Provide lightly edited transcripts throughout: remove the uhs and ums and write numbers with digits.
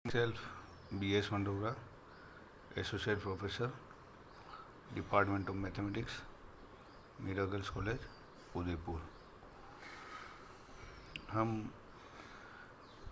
Myself, B.S. Mandura, Associate Professor, Department of Mathematics, Meera girls college Udaipur. हम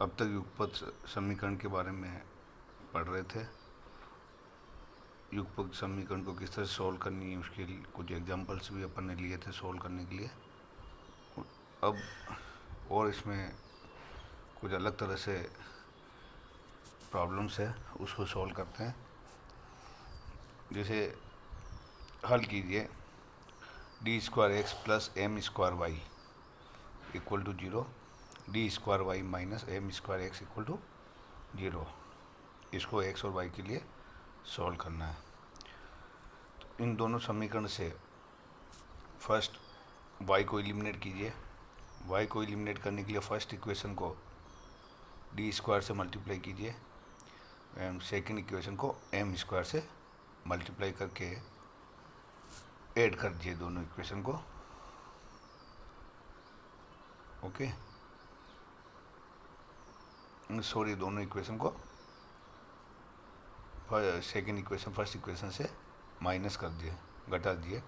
अब तक युगपत समीकरण के बारे में पढ़ रहे थे। युगपत समीकरण को किस तरह सॉल्व करनी है, उसके कुछ एग्जांपल्स भी अपन ने लिए थे सॉल्व करने के लिए। अब और इसमें कुछ अलग तरह से प्रॉब्लम्स है, उसको सॉल्व करते हैं। जैसे हल कीजिए D square X plus M square Y equal to 0, D square Y minus M square X equal to 0। इसको एक्स और वाई के लिए सॉल्व करना है। तो इन दोनों समीकरण से फर्स्ट वाई को एलिमिनेट कीजिए। वाई को एलिमिनेट करने के लिए फर्स्ट इक्वेशन को डी स्क्वायर से मल्टीप्लाई कीजिए एंड सेकेंड इक्वेशन को एम स्क्वायर से मल्टीप्लाई करके ऐड कर दीजिए दोनों इक्वेशन को। ओके, सॉरी, दोनों इक्वेशन को सेकेंड इक्वेशन फर्स्ट इक्वेशन से माइनस कर दिए, घटा दिए।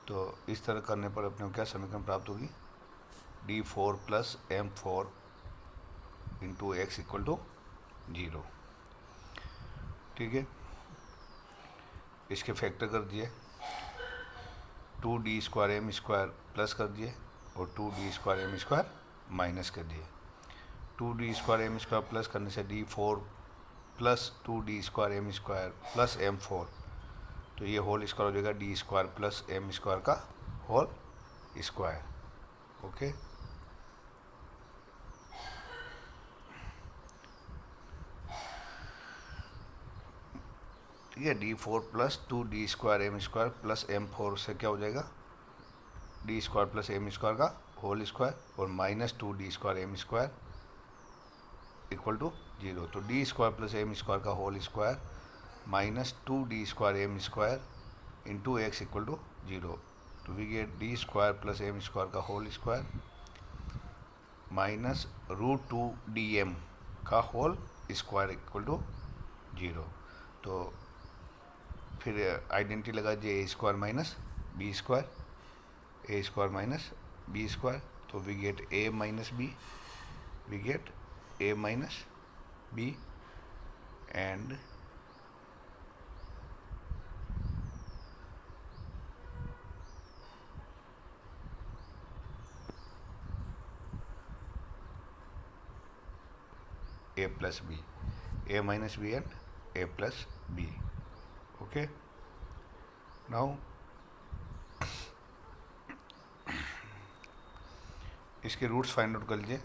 तो इस तरह करने पर अपने को क्या समीकरण प्राप्त होगी, D4 plus M4 into X equal to 0। ठीक है, इसके फैक्टर कर दिए, 2D square M square plus कर दिए और 2D square M square minus कर दिए। 2D square M square plus करने से D4 plus 2D square M square plus M4, तो ये होल स्क्वायर हो जाएगा D square plus M square का होल स्क्वायर। ओके, ये D4 plus 2D square M square plus M4 से क्या हो जाएगा, D square plus M square का होल स्क्वायर और minus 2D square M square equal to 0। तो D square plus M square का whole square minus 2D square M square into X equal to 0। तो we get D square plus M square का whole square minus √2DM का whole square equal to 0। तो फिर identity लगा दिए A square minus B square, A square minus B square, तो we get A minus B, we get A minus B and A plus B, A minus B and A plus B. Okay, now इसके roots find out कर लीजिए।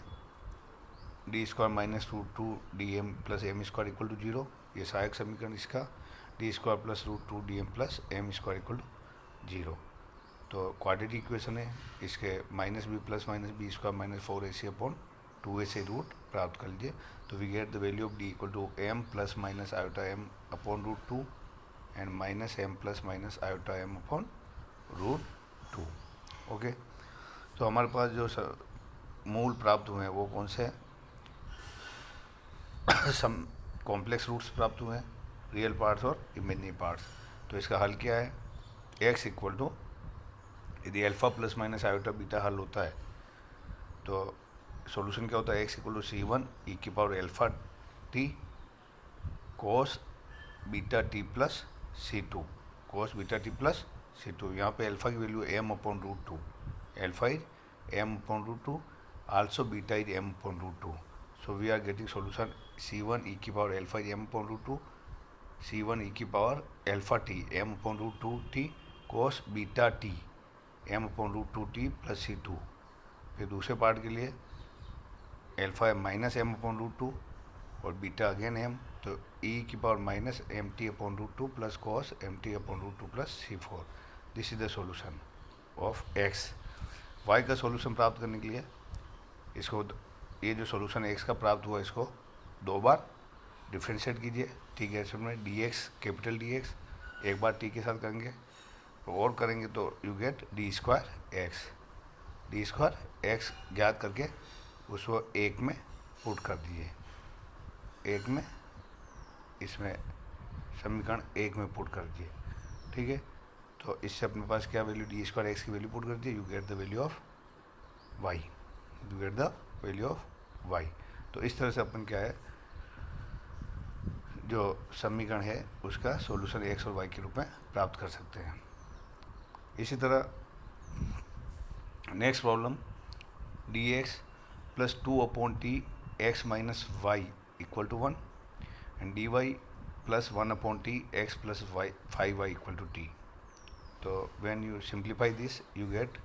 D square minus √2DM plus M square equal to 0, ये सहायक समीकरण इसका। D square plus √2DM plus M square equal to 0, तो quadratic equation है। इसके minus B plus minus B square minus 4AC upon 2A root प्राप्त कर लीजिए। तो we get the value of D equal to M plus minus iota M upon √2 and minus M plus minus iota M upon √2। Okay, तो हमारे पास जो मूल प्राप्त हुए हैं वो कौन से हैं, सम कॉम्प्लेक्स रूट्स प्राप्त हुए हैं, रियल पार्ट्स और इमेजिनरी पार्ट्स। तो इसका हल क्या है, एक्स इक्वल टू, यदि alpha plus minus iota beta हल होता है तो सॉल्यूशन क्या होता है, x equal to C1 e की power alpha t cos beta t plus C2, cos beta t plus C2। यहाँ पे अल्फ़ा की value m upon √2, alpha is m upon √2, also beta is m upon √2। So we are getting solution C1 e की power alpha is m upon √2, C1 e की power alpha t m upon √2 t cos beta t m upon √2 t plus C2। फिर दूसरे part के लिए alpha minus m upon √2 और beta again m, तो e की power minus mt upon √2 plus cos mt upon √2 plus C4। This is the solution of x। y का solution प्राप्त करने के लिए इसको, ये जो सॉल्यूशन x का प्राप्त हुआ इसको दो बार डिफ्रेंशिएट कीजिए। ठीक है, इसमें dx कैपिटल dx एक बार t के साथ करेंगे तो और करेंगे तो you gate D square x. D square x ज्ञात करके उसको एक में पुट कर दीजिए, एक में इसमें समीकरण 1 में पुट कर दिए, ठीक है। तो इससे अपने पास क्या वैल्यू, डी स्क्वायर एक्स की वैल्यू पुट कर दिए, you get the value of Y, you get the value of Y. तो इस तरह से अपन क्या है, जो समीकरण है उसका सॉल्यूशन एक्स और वाई के रूप में प्राप्त कर सकते हैं। इसी तरह next problem, D X plus 2/t X minus Y equal to 1 and D Y plus 1/t X plus Y 5y equal to t। तो when you simplify this you get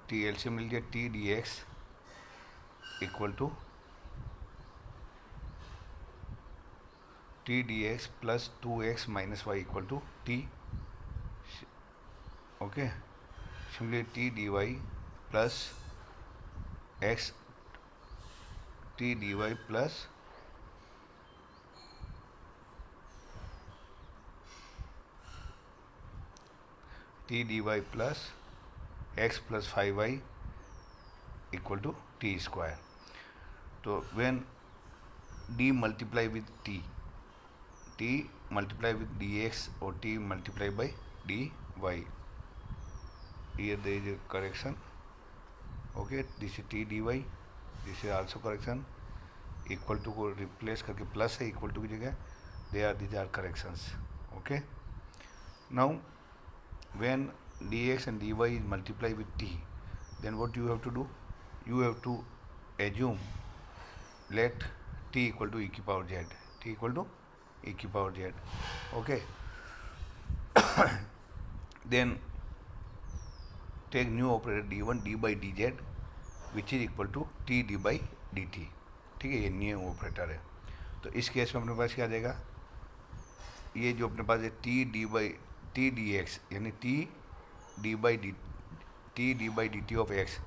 T LCM मिल गया, T D X equal to T D X plus 2x minus Y equal to T, okay. Simply T D Y plus X T D Y plus T D Y plus x plus 5y equal to T square. तो when D multiply with T multiply with D X और T multiply by D Y, here there is a correction, okay, this is t dy, this is also correction, equal to को replace करके plus है equal to की जगह, these are corrections, okay। now when dx and dy is multiplied with t, then what you have to do, you have to assume let t equal to e की power z, t equal to e की power z, okay। then take new operator d1 d by dz which is equal to t d by dt, ठीक है, ये new operator है। तो इस case में अपने पास क्या आ जाएगा, ये जो अपने पास है टी डी एक्स यानी T D by D T of x,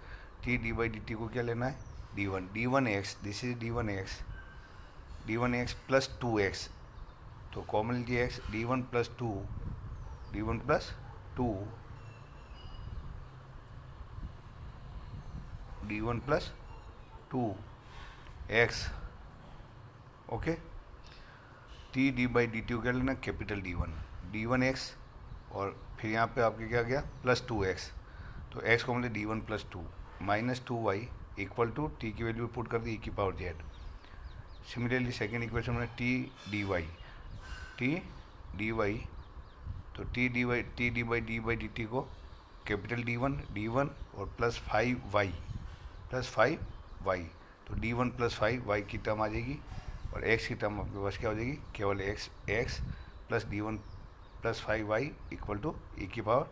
T D by D T को क्या लेना है, D one x, this is D one x plus 2x, तो कॉमन लीजिए x, D one plus two d1 plus 2x, okay. T D by D T को क्या लेना, capital D one x, और फिर यहाँ पे आपके क्या गया प्लस 2x, तो x को मतलब d1 plus 2 minus 2y equal to T की वैल्यू पुट कर दी e की power z। Similarly second equation में टी डी वाई, तो T D by D T को कैपिटल डी वन और प्लस 5y, तो d1 प्लस 5y की टर्म आ जाएगी, और x की टर्म आपके पास क्या हो जाएगी, केवल x plus d1 plus 5y equal to e की पावर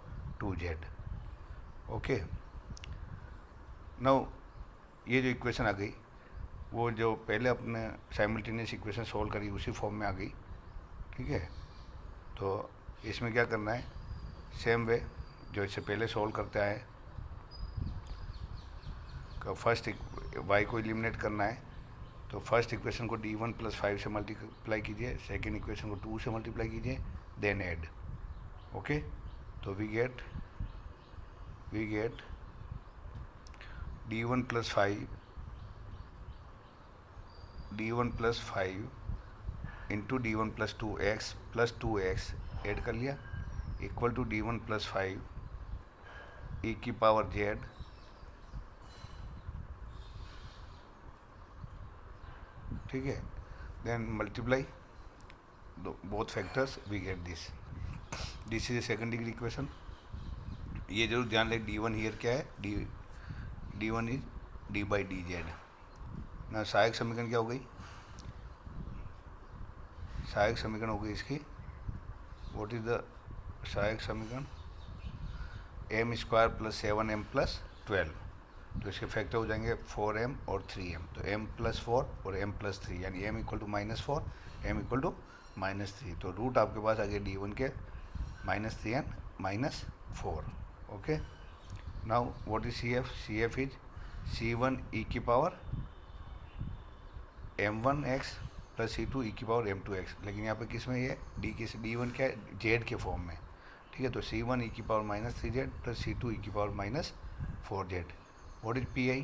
2z, ओके। नाउ ये जो इक्वेशन आ गई वो जो पहले अपने साइमल्टेनियस इक्वेशन सॉल्व करी उसी फॉर्म में आ गई, ठीक है। तो इसमें क्या करना है, सेम वे जो इससे पहले सॉल्व करते आए, फर्स्ट y को एलिमिनेट करना है, तो फर्स्ट इक्वेशन को d1 प्लस 5 से मल्टीप्लाई कीजिए, सेकेंड इक्वेशन को 2 से मल्टीप्लाई कीजिए, देन ऐड, ओके। तो we get d1 plus 5 into d1 plus 2x add कर लिया, equal to d1 plus 5 e की पावर z, ठीक है, then multiply both factors, we get this is a second degree equation. ये जरूर ध्यान लें, d1 हियर क्या है, d1 is d by D Z ना। सहायक समीकरण क्या हो गई, सहायक समीकरण हो गई इसकी, व्हाट इज द सहायक समीकरण, m square plus 7m plus 12, तो इसके फैक्टर हो जाएंगे 4m और 3m, तो m प्लस 4 और m प्लस 3, यानी m equal to -4, m equal to -3, तो रूट आपके पास आ गया d1 के -3n -4, okay. Now what is cf is c1 e की power m1x plus c2 e की पावर m2x, लेकिन यहाँ पे किस में ये d1 क्या है, z के फॉर्म में, ठीक है। तो c1 e की power -3z plus c2 e की power -4z। What is PI?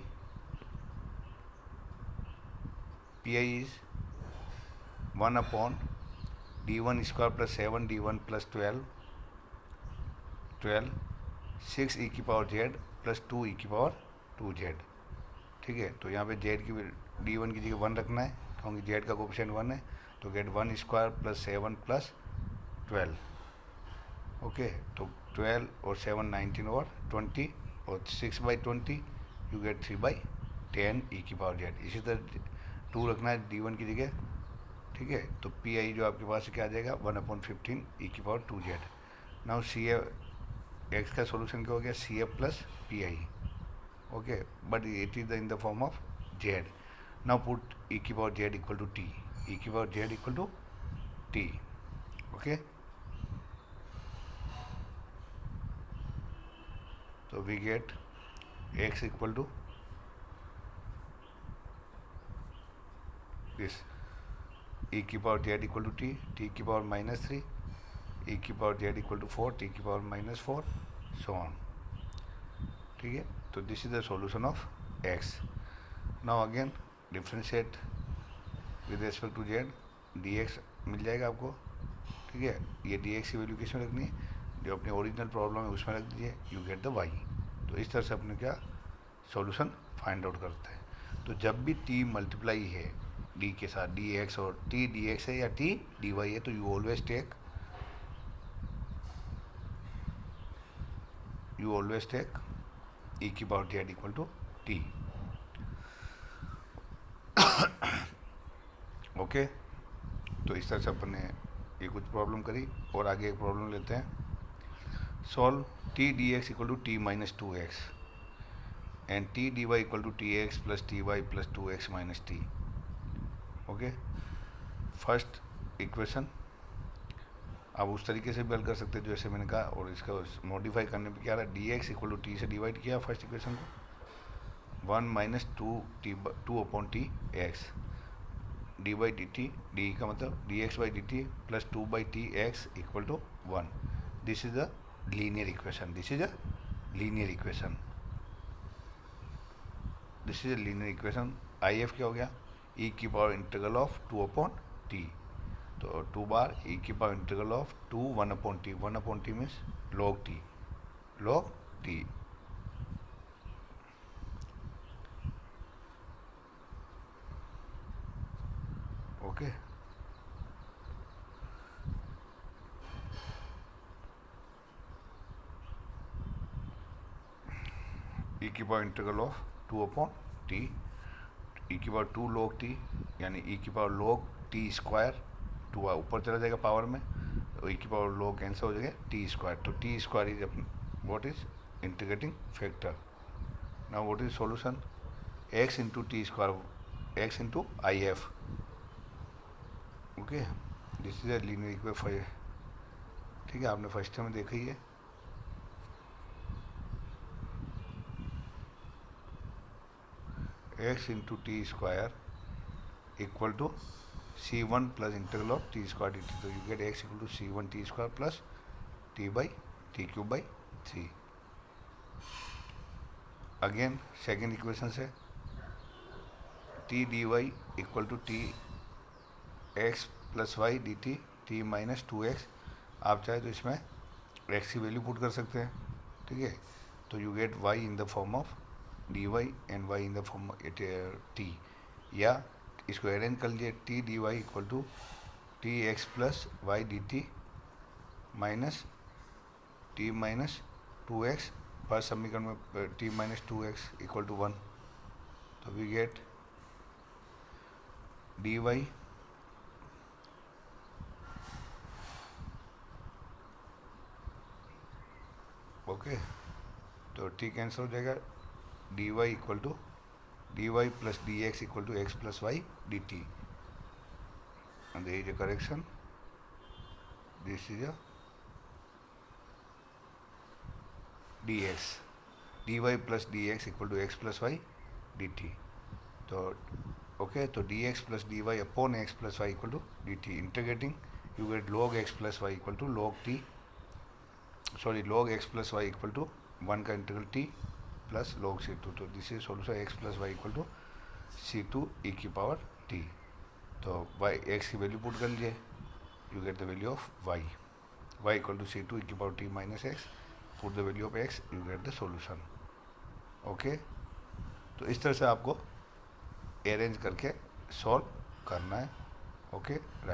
PI is 1/d1 square plus 7d1 plus 12 6 ई की पावर जेड प्लस 2 ई की पावर 2z। ठीक है, तो यहाँ पे जेड की d1 की जगह 1 रखना है क्योंकि जेड का कोफिशिएंट 1 है, तो get 1 square plus 7 plus 12। Okay, तो 12 और 7 19 और 20 और 6/20 यू गेट 3/10 ई की पावर जेड। इसी तरह 2 रखना है d1 की जगह। ठीक है, तो पी आई जो आपके पास क्या आ जाएगा 1/15 ई की power 2z। Now see x का सोल्यूशन क्या हो गया C F plus P I. Okay, but it is in the form of z. Now put e की power Z equal to t, e की power Z equal to T. Okay, तो we get x equal to this e की power Z equal to t, t की power -3, e की power Z equal to 4, T की power -4, so on. ठीक है, तो this is the solution of x. Now again differentiate with respect to z, d x मिल जाएगा आपको। ठीक है, ये डी एक्स की वैल्यू किस में रखनी है, जो अपनी ओरिजिनल प्रॉब्लम है उसमें रख दीजिए, यू गेट द वाई। तो इस तरह से अपने क्या सॉल्यूशन फाइंड आउट करते हैं। तो जब भी टी मल्टीप्लाई है डी के साथ, डी एक्स और टी डी एक्स है या टी डी वाई है, तो यू ऑलवेज टेक ई की power Z equal to T. Okay, तो इस तरह से अपन ने ये कुछ प्रॉब्लम करी और आगे एक प्रॉब्लम लेते हैं। Solve T D X equal to T -2x and T D Y equal to T X plus T Y plus 2x minus T. Okay, first equation आप उस तरीके से भी हल कर सकते हैं जैसे मैंने कहा, और इसका मॉडिफाई करने पे क्या रहा, D X equal to T से डिवाइड किया फर्स्ट इक्वेशन को, 1 - 2/t x D by D T, D का मतलब D X by D T plus 2/t x equal to 1। This is a linear equation, this is a linear equation, this is a linear equation. I F क्या हो गया, ई की power integral of 2/t, तो 2 बार e की power integral of 2 1/t, 1/t means log t, log t। Okay, e की power integral of 2/t, ई की power 2 log t, यानी ई की पावर log t स्क्वायर, 2 ऊपर चला जाएगा पावर में, तो ई की पावर log कैंसिल हो जाएगा t स्क्वायर, तो t square is what is integrating factor. Now what is solution, x into t square, x into I F. Okay, this is a linear equation. ठीक है, आपने first में देखा ही है। x into t square equal to c1 plus integral of t square d T, तो you get x equal to c1 t square plus t/t³/3। Again second equation से t D Y equal to T X plus Y D T, T -2x। आप चाहे तो इसमें x की value put कर सकते हैं। ठीक है, तो you get y in the form of D Y and y in the form of t, या इसको अरेंज कर लीजिए, T D Y equal to T X plus Y D T minus T -2x, first समीकरण में t -2x equal to 1, तो we get D Y okay, तो t cancel हो जाएगा, D Y equal to D Y plus D X equal to X plus Y D T, and there is a correction, this is a dx, dy plus D X equal to X plus Y D T, तो okay, तो D X plus D Y upon X plus Y equal to D T, integrating you get log X plus Y equal to log t, sorry log X plus Y equal to 1 का integral t plus log c2, तो this is solution X plus Y equal to c2 E की power t। तो y x की value put कर लीजिए, you get the value of y, y equal to c2 की power t minus X, put the value of x, you get the solution. Okay, तो इस तरह से आपको अरेंज करके सॉल्व करना है। ओके।